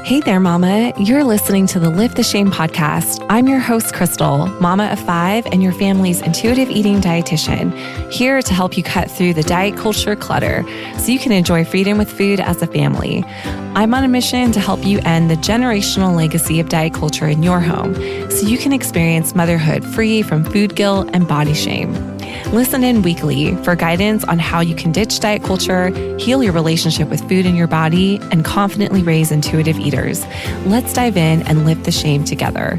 Hey there, Mama. You're listening to the Lift the Shame podcast. I'm your host, Crystal, mama of 5 and your family's intuitive eating dietitian, here to help you cut through the diet culture clutter so you can enjoy freedom with food as a family. I'm on a mission to help you end the generational legacy of diet culture in your home so you can experience motherhood free from food guilt and body shame. Listen in weekly for guidance on how you can ditch diet culture, heal your relationship with food and your body, and confidently raise intuitive eaters. Let's dive in and lift the shame together.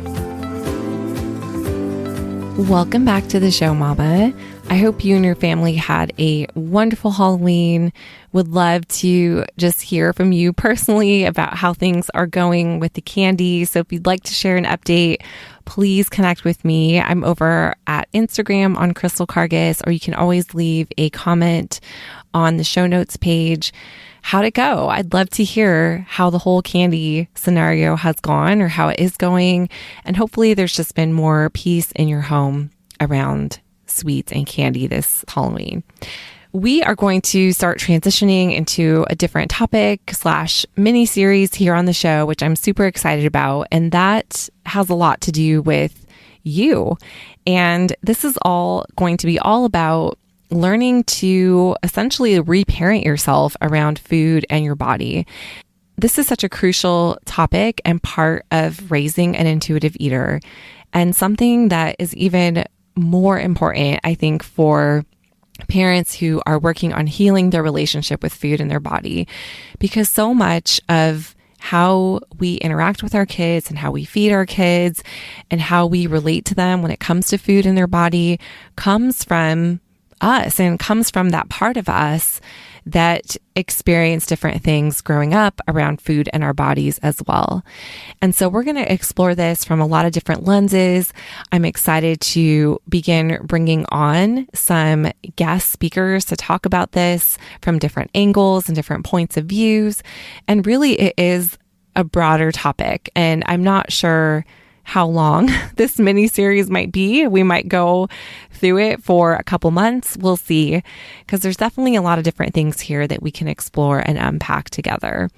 Welcome back to the show, Mama. I hope you and your family had a wonderful Halloween. Would love to just hear from you personally about how things are going with the candy. So if you'd like to share an update, please connect with me. I'm over at Instagram on Crystal Cargis, or you can always leave a comment on the show notes page. How'd it go? I'd love to hear how the whole candy scenario has gone or how it is going. And hopefully there's just been more peace in your home around sweets and candy this Halloween. We are going to start transitioning into a different topic / mini series here on the show, which I'm super excited about. And that has a lot to do with you. And this is all going to be all about learning to essentially reparent yourself around food and your body. This is such a crucial topic and part of raising an intuitive eater, and something that is even more important, I think, for parents who are working on healing their relationship with food and their body, because so much of how we interact with our kids and how we feed our kids and how we relate to them when it comes to food and their body comes from us and comes from that part of us that experience different things growing up around food and our bodies as well. And so we're going to explore this from a lot of different lenses. I'm excited to begin bringing on some guest speakers to talk about this from different angles and different points of views. And really it is a broader topic, and I'm not sure how long this mini series might be. We might go through it for a couple months. We'll see, because there's definitely a lot of different things here that we can explore and unpack together.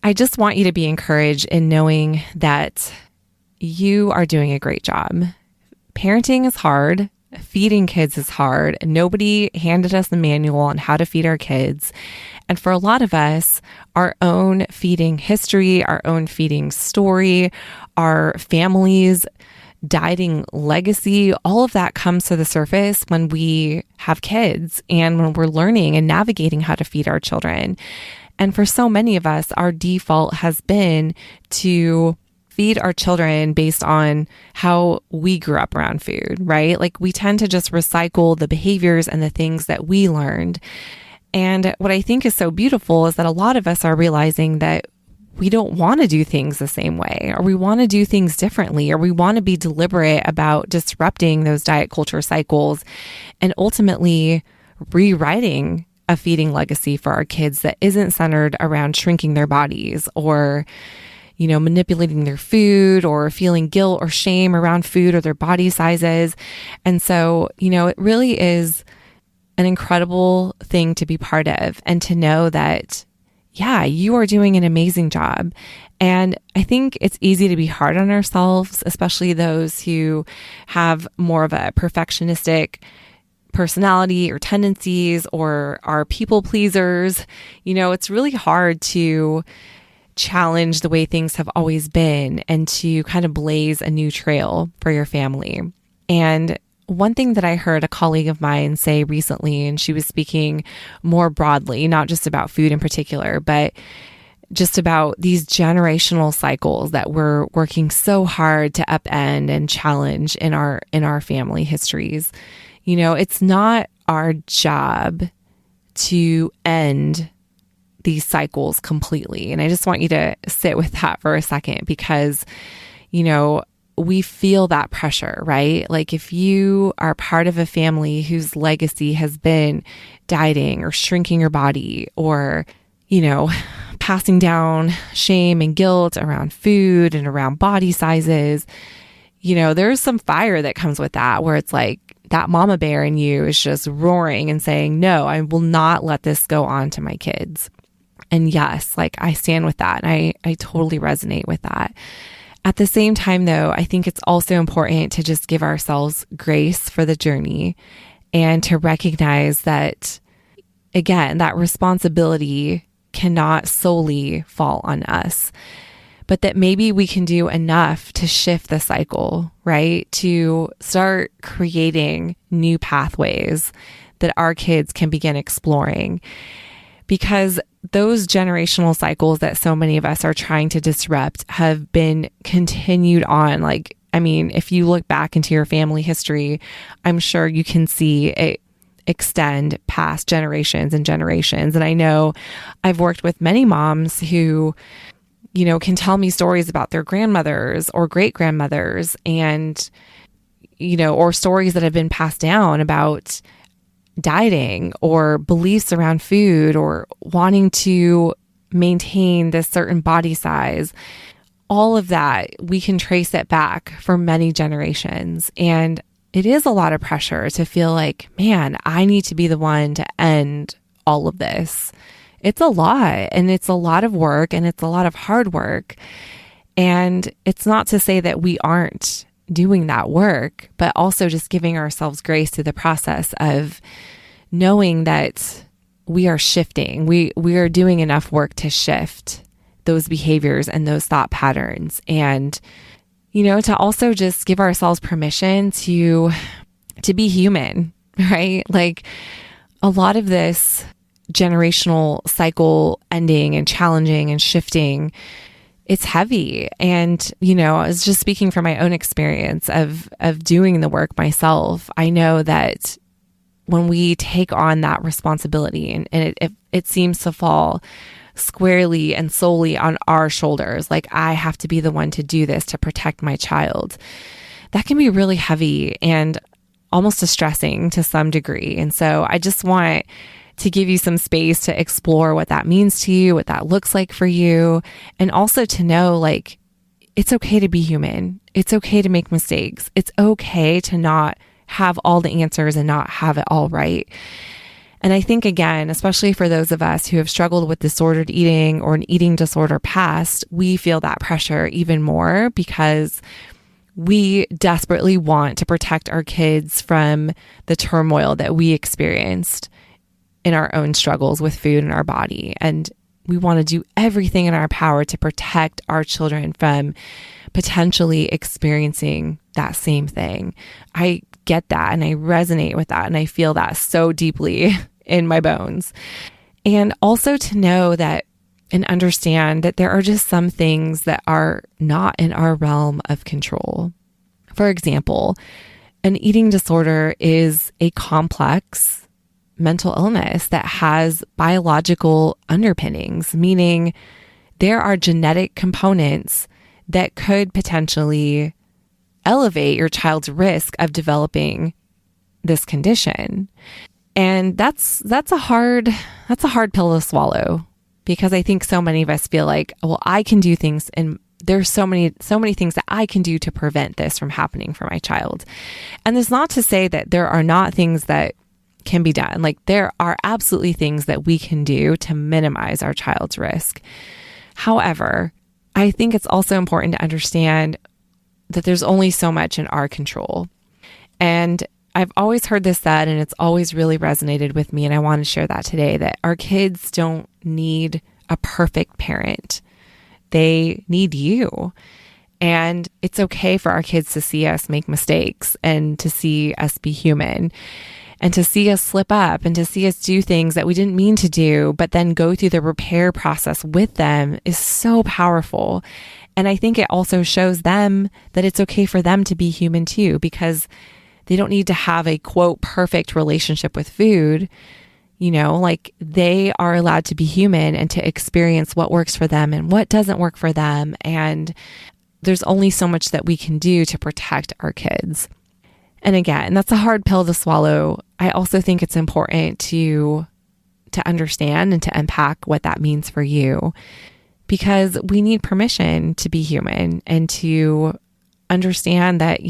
I just want you to be encouraged in knowing that you are doing a great job. Parenting is hard. Feeding kids is hard. Nobody handed us a manual on how to feed our kids. And for a lot of us, our own feeding history, our own feeding story, our family's dieting legacy, all of that comes to the surface when we have kids and when we're learning and navigating how to feed our children. And for so many of us, our default has been to feed our children based on how we grew up around food, right? Like we tend to just recycle the behaviors and the things that we learned. And what I think is so beautiful is that a lot of us are realizing that we don't want to do things the same way, or we want to do things differently, or we want to be deliberate about disrupting those diet culture cycles and ultimately rewriting a feeding legacy for our kids that isn't centered around shrinking their bodies or, you know, manipulating their food or feeling guilt or shame around food or their body sizes. And so, you know, it really is an incredible thing to be part of, and to know that, yeah, you are doing an amazing job. And I think it's easy to be hard on ourselves, especially those who have more of a perfectionistic personality or tendencies or are people pleasers. You know, it's really hard to challenge the way things have always been and to kind of blaze a new trail for your family. And one thing that I heard a colleague of mine say recently, and she was speaking more broadly, not just about food in particular, but just about these generational cycles that we're working so hard to upend and challenge in our family histories. You know, it's not our job to end these cycles completely. And I just want you to sit with that for a second, because, you know, we feel that pressure, right? Like if you are part of a family whose legacy has been dieting or shrinking your body, or, you know, passing down shame and guilt around food and around body sizes, you know, there's some fire that comes with that, where it's like that mama bear in you is just roaring and saying, no, I will not let this go on to my kids. And yes, like I stand with that. And I totally resonate with that. At the same time, though, I think it's also important to just give ourselves grace for the journey and to recognize that, again, that responsibility cannot solely fall on us, but that maybe we can do enough to shift the cycle, right? To start creating new pathways that our kids can begin exploring. Because those generational cycles that so many of us are trying to disrupt have been continued on. Like, I mean, if you look back into your family history, I'm sure you can see it extend past generations and generations. And I know I've worked with many moms who, can tell me stories about their grandmothers or great grandmothers and, or stories that have been passed down about dieting or beliefs around food or wanting to maintain this certain body size. All of that, we can trace it back for many generations. And it is a lot of pressure to feel like, man, I need to be the one to end all of this. It's a lot, and it's a lot of work, and it's a lot of hard work. And it's not to say that we aren't doing that work, but also just giving ourselves grace through the process of knowing that we are shifting. We are doing enough work to shift those behaviors and those thought patterns. And, to also just give ourselves permission to be human, right? Like a lot of this generational cycle ending and challenging and shifting, it's heavy. And, I was just speaking from my own experience of doing the work myself. I know that when we take on that responsibility and it seems to fall squarely and solely on our shoulders, like I have to be the one to do this to protect my child, that can be really heavy and almost distressing to some degree. And so I just want to give you some space to explore what that means to you, what that looks like for you, and also to know like it's okay to be human. It's okay to make mistakes. It's okay to not have all the answers and not have it all right. And I think, again, especially for those of us who have struggled with disordered eating or an eating disorder past, we feel that pressure even more because we desperately want to protect our kids from the turmoil that we experienced in our own struggles with food and our body. And we want to do everything in our power to protect our children from potentially experiencing that same thing. I get that and I resonate with that and I feel that so deeply in my bones. And also to know that and understand that there are just some things that are not in our realm of control. For example, an eating disorder is a complex mental illness that has biological underpinnings, meaning there are genetic components that could potentially elevate your child's risk of developing this condition. And that's a hard pill to swallow because I think so many of us feel like, well, I can do things and there's so many things that I can do to prevent this from happening for my child. And it's not to say that there are not things that can be done. Like there are absolutely things that we can do to minimize our child's risk. However, I think it's also important to understand that there's only so much in our control. And I've always heard this said, and it's always really resonated with me. And I want to share that today, that our kids don't need a perfect parent. They need you. And it's okay for our kids to see us make mistakes and to see us be human and to see us slip up and to see us do things that we didn't mean to do, but then go through the repair process with them is so powerful. And I think it also shows them that it's okay for them to be human too, because they don't need to have a quote perfect relationship with food. Like they are allowed to be human and to experience what works for them and what doesn't work for them. And there's only so much that we can do to protect our kids. And again, that's a hard pill to swallow. I also think it's important to understand and to unpack what that means for you, because we need permission to be human and to understand that,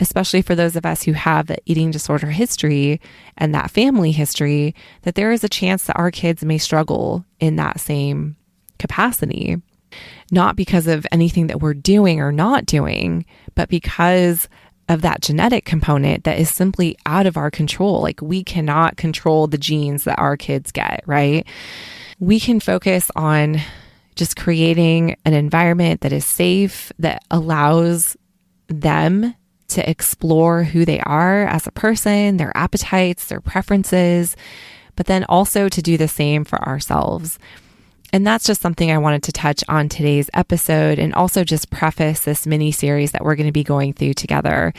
especially for those of us who have the eating disorder history and that family history, that there is a chance that our kids may struggle in that same capacity, not because of anything that we're doing or not doing, but because of that genetic component that is simply out of our control. Like, we cannot control the genes that our kids get, right? We can focus on just creating an environment that is safe, that allows them to explore who they are as a person, their appetites, their preferences, but then also to do the same for ourselves. And that's just something I wanted to touch on today's episode, and also just preface this mini series that we're going to be going through together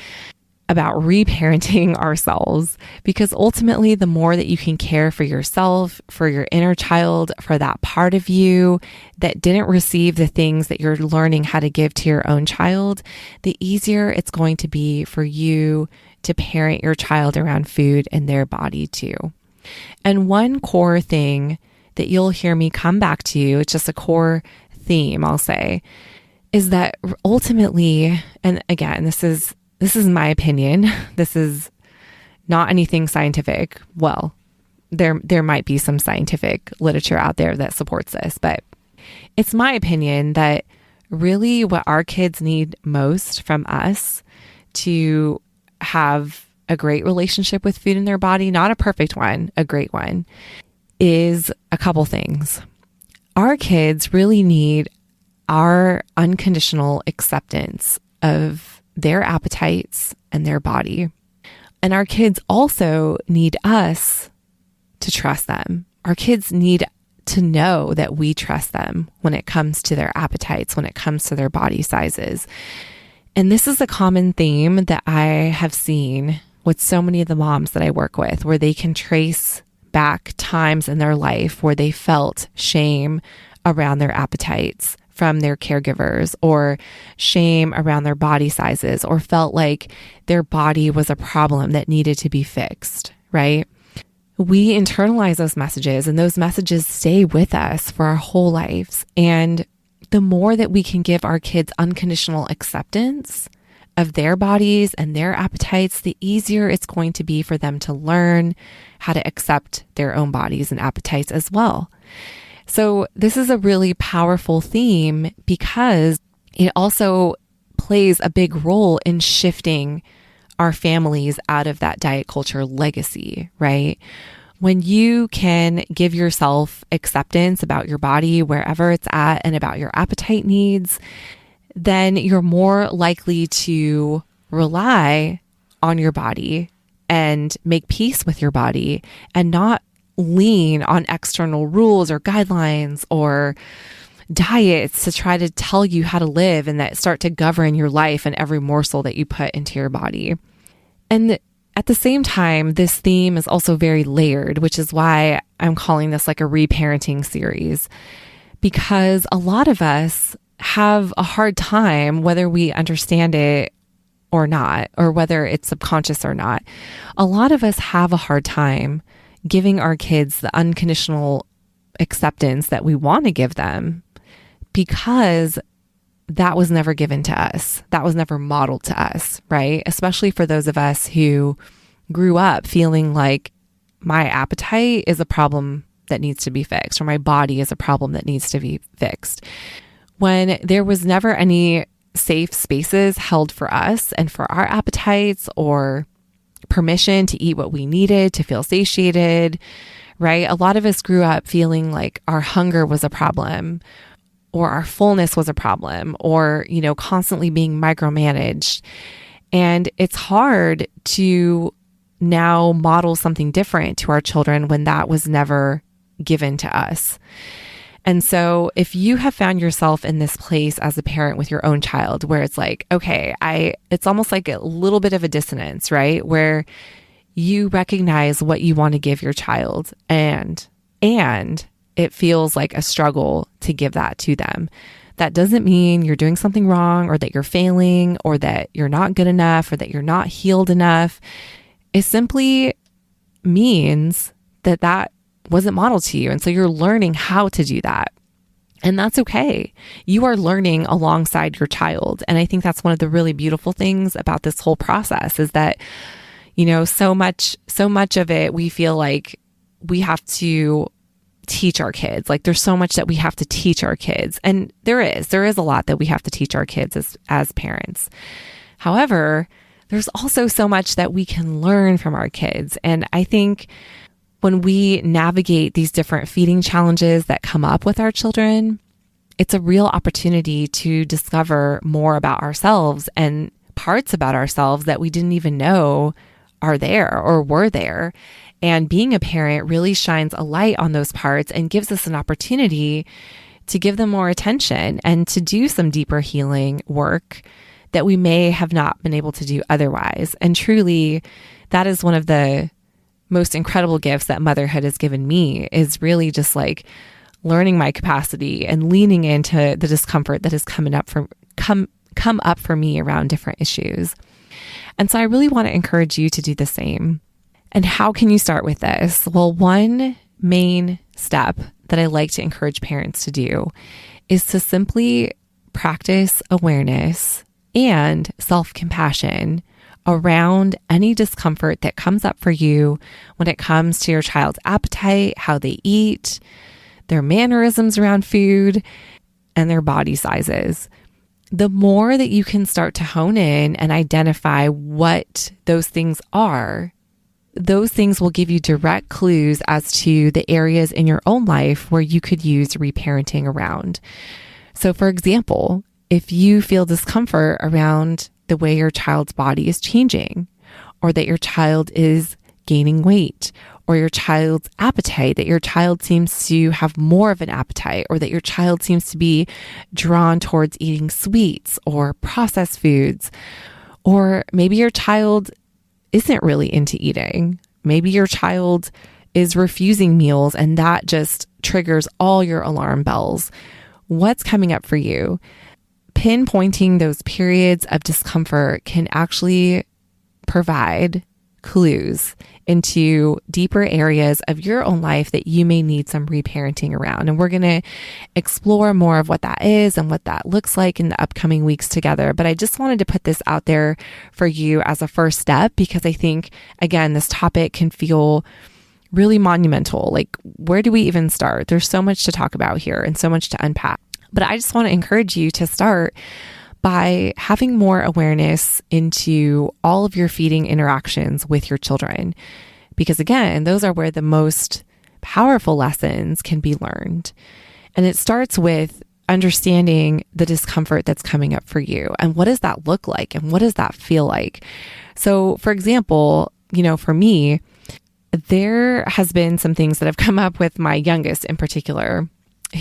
about reparenting ourselves. Because ultimately, the more that you can care for yourself, for your inner child, for that part of you that didn't receive the things that you're learning how to give to your own child, the easier it's going to be for you to parent your child around food and their body too. And one core thing that you'll hear me come back to, it's just a core theme, I'll say, is that ultimately, and again, this is my opinion. This is not anything scientific. Well, there might be some scientific literature out there that supports this, but it's my opinion that really what our kids need most from us to have a great relationship with food in their body, not a perfect one, a great one, is a couple things. Our kids really need our unconditional acceptance of their appetites and their body. And our kids also need us to trust them. Our kids need to know that we trust them when it comes to their appetites, when it comes to their body sizes. And this is a common theme that I have seen with so many of the moms that I work with, where they can trace back times in their life where they felt shame around their appetites from their caregivers, or shame around their body sizes, or felt like their body was a problem that needed to be fixed, right? We internalize those messages, and those messages stay with us for our whole lives. And the more that we can give our kids unconditional acceptance of their bodies and their appetites, the easier it's going to be for them to learn how to accept their own bodies and appetites as well. So this is a really powerful theme because it also plays a big role in shifting our families out of that diet culture legacy, right? When you can give yourself acceptance about your body wherever it's at and about your appetite needs, then you're more likely to rely on your body and make peace with your body and not lean on external rules or guidelines or diets to try to tell you how to live and that start to govern your life and every morsel that you put into your body. And at the same time, this theme is also very layered, which is why I'm calling this like a reparenting series, because a lot of us have a hard time, whether we understand it or not, or whether it's subconscious or not. A lot of us have a hard time giving our kids the unconditional acceptance that we want to give them, because that was never given to us. That was never modeled to us, right? Especially for those of us who grew up feeling like my appetite is a problem that needs to be fixed, or my body is a problem that needs to be fixed. When there was never any safe spaces held for us and for our appetites, or permission to eat what we needed to feel satiated, right? A lot of us grew up feeling like our hunger was a problem, or our fullness was a problem, or, constantly being micromanaged. And it's hard to now model something different to our children when that was never given to us. And so if you have found yourself in this place as a parent with your own child, where it's like, okay, it's almost like a little bit of a dissonance, right? Where you recognize what you want to give your child, and it feels like a struggle to give that to them. That doesn't mean you're doing something wrong, or that you're failing, or that you're not good enough, or that you're not healed enough. It simply means that wasn't modeled to you. And so you're learning how to do that. And that's okay. You are learning alongside your child. And I think that's one of the really beautiful things about this whole process is that, so much of it, we feel like we have to teach our kids. Like there's so much that we have to teach our kids. And there is a lot that we have to teach our kids as parents. However, there's also so much that we can learn from our kids. And I think when we navigate these different feeding challenges that come up with our children, it's a real opportunity to discover more about ourselves and parts about ourselves that we didn't even know are there or were there. And being a parent really shines a light on those parts and gives us an opportunity to give them more attention and to do some deeper healing work that we may have not been able to do otherwise. And truly, that is one of the most incredible gifts that motherhood has given me, is really just like learning my capacity and leaning into the discomfort that has come up for me around different issues. And so I really want to encourage you to do the same. And how can you start with this? Well, one main step that I like to encourage parents to do is to simply practice awareness and self-compassion around any discomfort that comes up for you when it comes to your child's appetite, how they eat, their mannerisms around food, and their body sizes. The more that you can start to hone in and identify what those things are, those things will give you direct clues as to the areas in your own life where you could use reparenting around. So for example, if you feel discomfort around the way your child's body is changing, or that your child is gaining weight, or your child's appetite, that your child seems to have more of an appetite, or that your child seems to be drawn towards eating sweets or processed foods, or maybe your child isn't really into eating. Maybe your child is refusing meals and that just triggers all your alarm bells. What's coming up for you? Pinpointing those periods of discomfort can actually provide clues into deeper areas of your own life that you may need some reparenting around. And we're going to explore more of what that is and what that looks like in the upcoming weeks together. But I just wanted to put this out there for you as a first step, because I think, again, this topic can feel really monumental. Like, where do we even start? There's so much to talk about here and so much to unpack. But I just want to encourage you to start by having more awareness into all of your feeding interactions with your children. Because again, those are where the most powerful lessons can be learned. And it starts with understanding the discomfort that's coming up for you. And what does that look like? And what does that feel like? So for example, for me, there has been some things that have come up with my youngest in particular,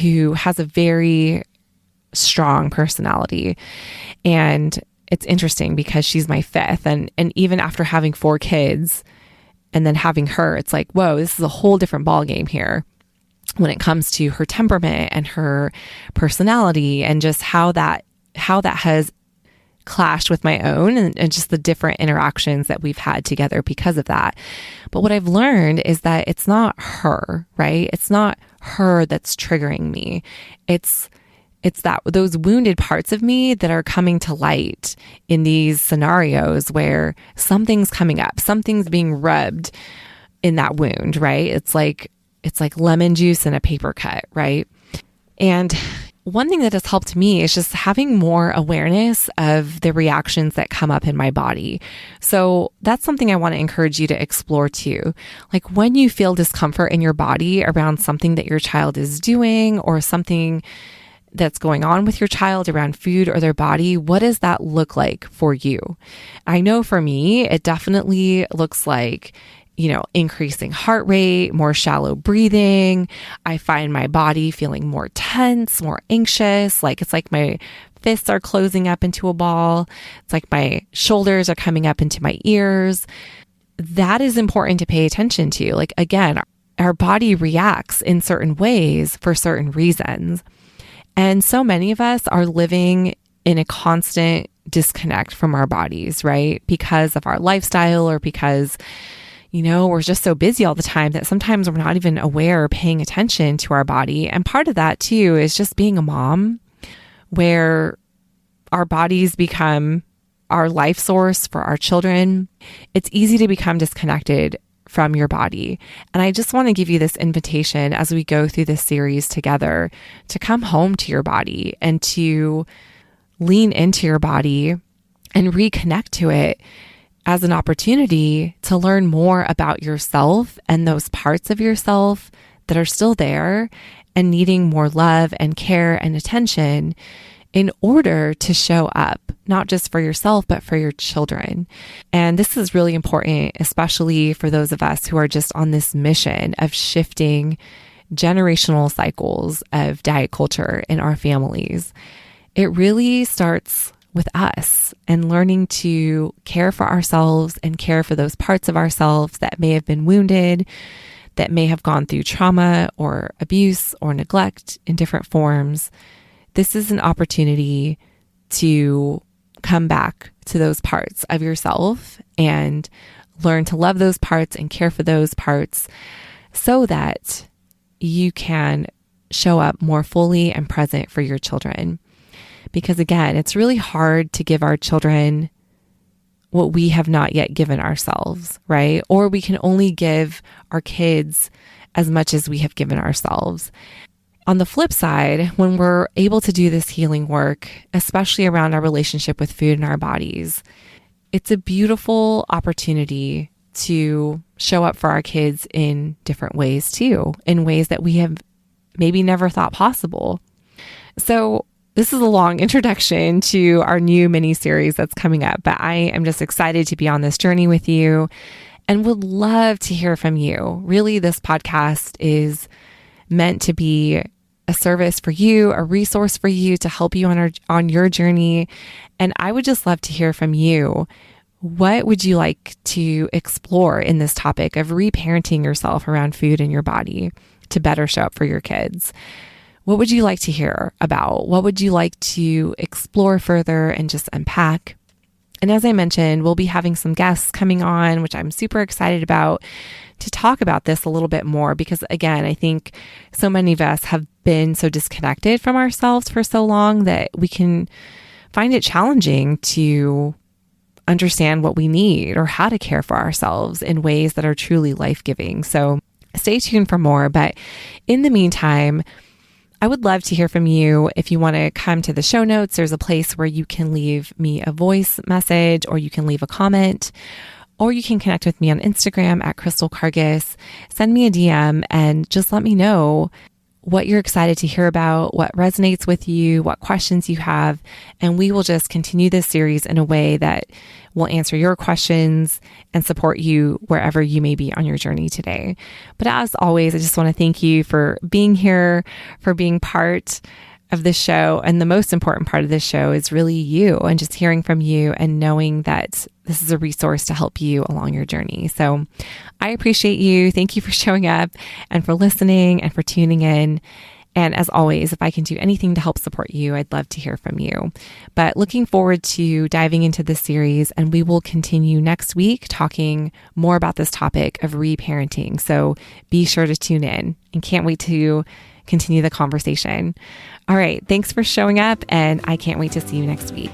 who has a very strong personality. And it's interesting because she's my fifth. And even after having 4 kids and then having her, it's like, whoa, this is a whole different ballgame here when it comes to her temperament and her personality and just how that has clashed with my own and just the different interactions that we've had together because of that. But what I've learned is that it's not her, right? It's not her that's triggering me. It's those wounded parts of me that are coming to light in these scenarios where something's coming up, something's being rubbed in that wound, right? It's like lemon juice in a paper cut, right? And one thing that has helped me is just having more awareness of the reactions that come up in my body. So that's something I want to encourage you to explore too. Like when you feel discomfort in your body around something that your child is doing or something that's going on with your child around food or their body, what does that look like for you? I know for me, it definitely looks like increasing heart rate, more shallow breathing. I find my body feeling more tense, more anxious. It's like my fists are closing up into a ball. It's like my shoulders are coming up into my ears. That is important to pay attention to. Like, again, our body reacts in certain ways for certain reasons. And so many of us are living in a constant disconnect from our bodies, right? Because of our lifestyle or because We're just so busy all the time that sometimes we're not even aware or paying attention to our body. And part of that too is just being a mom, where our bodies become our life source for our children. It's easy to become disconnected from your body. And I just want to give you this invitation as we go through this series together to come home to your body and to lean into your body and reconnect to it as an opportunity to learn more about yourself and those parts of yourself that are still there and needing more love and care and attention in order to show up, not just for yourself, but for your children. And this is really important, especially for those of us who are just on this mission of shifting generational cycles of diet culture in our families. It really starts with us and learning to care for ourselves and care for those parts of ourselves that may have been wounded, that may have gone through trauma or abuse or neglect in different forms. This is an opportunity to come back to those parts of yourself and learn to love those parts and care for those parts so that you can show up more fully and present for your children. Because again, it's really hard to give our children what we have not yet given ourselves, right? Or we can only give our kids as much as we have given ourselves. On the flip side, when we're able to do this healing work, especially around our relationship with food and our bodies, it's a beautiful opportunity to show up for our kids in different ways too, in ways that we have maybe never thought possible. So this is a long introduction to our new mini series that's coming up, but I am just excited to be on this journey with you and would love to hear from you. Really, this podcast is meant to be a service for you, a resource for you to help you on your journey. And I would just love to hear from you. What would you like to explore in this topic of reparenting yourself around food and your body to better show up for your kids? What would you like to hear about? What would you like to explore further and just unpack? And as I mentioned, we'll be having some guests coming on, which I'm super excited about, to talk about this a little bit more, because again, I think so many of us have been so disconnected from ourselves for so long that we can find it challenging to understand what we need or how to care for ourselves in ways that are truly life-giving. So stay tuned for more. But in the meantime, I would love to hear from you. If you want to come to the show notes, there's a place where you can leave me a voice message, or you can leave a comment, or you can connect with me on Instagram at Crystal Cargis. Send me a DM and just let me know what you're excited to hear about, what resonates with you, what questions you have, and we will just continue this series in a way that will answer your questions and support you wherever you may be on your journey today. But as always, I just want to thank you for being here, for being part of this show. And the most important part of this show is really you, and just hearing from you and knowing that this is a resource to help you along your journey. So I appreciate you. Thank you for showing up and for listening and for tuning in. And as always, if I can do anything to help support you, I'd love to hear from you. But looking forward to diving into this series, and we will continue next week talking more about this topic of reparenting. So be sure to tune in, and can't wait to continue the conversation. All right. Thanks for showing up, and I can't wait to see you next week.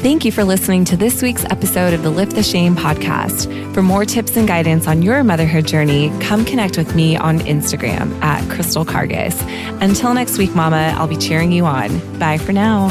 Thank you for listening to this week's episode of the Lift the Shame podcast. For more tips and guidance on your motherhood journey, come connect with me on Instagram at Crystal Cargis. Until next week, Mama, I'll be cheering you on. Bye for now.